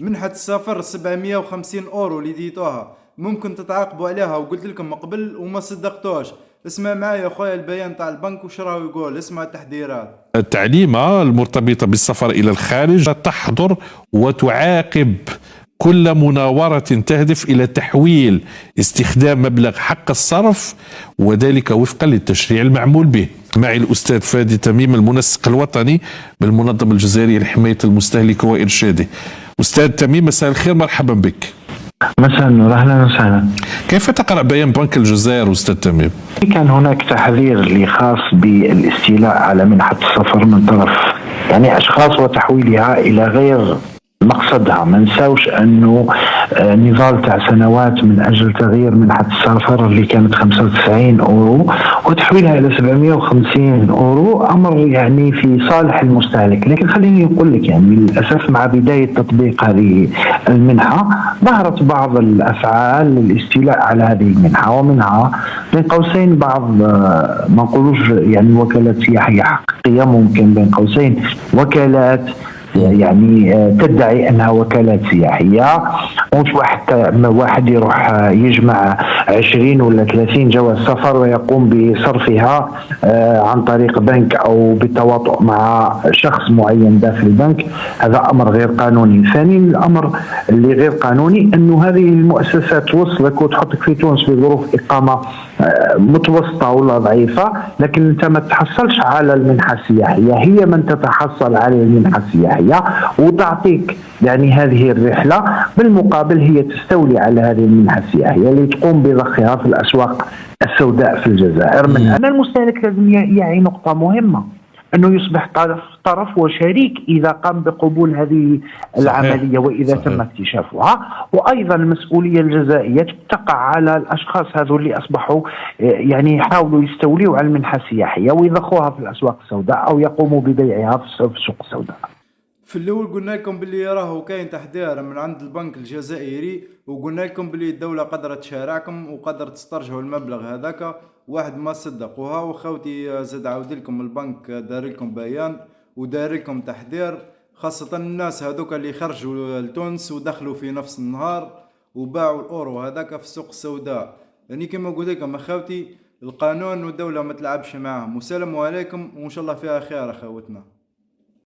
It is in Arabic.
منحة السفر 750 اورو اللي ديتوها ممكن تتعاقبوا عليها، وقلت لكم من قبل وما صدقتوش. اسمع معايا يا خويا البيان تاع البنك وش راهو يقول، اسمع التحذيرات. التعليمة المرتبطة بالسفر إلى الخارج تحظر وتعاقب كل مناورة تهدف إلى تحويل استخدام مبلغ حق الصرف، وذلك وفقا للتشريع المعمول به. معي الأستاذ فادي تميم المنسق الوطني بالمنظمة الجزائرية لحماية المستهلك وإرشاده. أستاذ تميم مساء الخير، مرحبا بك. مساء النور، اهلا وسهلا. كيف تقرأ بيان بنك الجزائر أستاذ تميم؟ كان هناك تحذير اللي خاص بالاستيلاء على منحة السفر من طرف اشخاص وتحويلها الى غير مقصدها. ما نساوش انه نضال تاع سنوات من اجل تغيير منحة السفر اللي كانت 95 اورو وتحويلها الى 750 اورو امر يعني في صالح المستهلك. لكن خليني اقول لك يعني للاسف مع بداية تطبيق هذه المنحة ظهرت بعض الافعال للاستيلاء على هذه المنحة، ومنها بين قوسين بعض ما نقولوش يعني وكالات سياحية حقيقية، ممكن بين قوسين وكالات يعني تدعي انها وكالات سياحيه، مش واحد يروح يجمع 20 ولا 30 جواز سفر ويقوم بصرفها عن طريق بنك او بالتواطؤ مع شخص معين داخل البنك. هذا امر غير قانوني. ثانيا الامر اللي غير قانوني انه هذه المؤسسات توصلك وتحطك في تونس بظروف اقامه متوسطه ولا ضعيفه، لكن انت ما تحصلش على المنحه السياحيه، هي من تتحصل على المنحه السياحيه وتعطيك يعني هذه الرحله، بالمقابل هي تستولي على هذه المنحه السياحيه اللي تقوم بضخها في الاسواق السوداء في الجزائر. من ان المستهلك لازم يعي نقطه مهمه، انه يصبح طرف وشريك اذا قام بقبول هذه العمليه واذا تم اكتشافها. وايضا المسؤوليه الجزائيه تقع على الاشخاص هذو اللي اصبحوا يعني يحاولوا يستولوا على المنحه السياحيه ويضخوها في الاسواق السوداء او يقوموا ببيعها في السوق السوداء. في الاول قلنا لكم باللي راهو كاين تحذير من عند البنك الجزائري، وقلنا لكم باللي الدوله قادره تشارعكم وقادره تسترجعوا المبلغ هذاك. واحد ما صدق، وها خوتي زاد عاود لكم البنك دار لكم بيان ودار لكم تحذير، خاصه الناس هذوك اللي خرجوا لتونس ودخلوا في نفس النهار وباعوا الاورو هذاك في السوق السوداء. يعني كما قلت لكم اخوتي، القانون والدوله ما تلعبش معاهم. والسلام عليكم وان شاء الله فيها خير اخوتنا.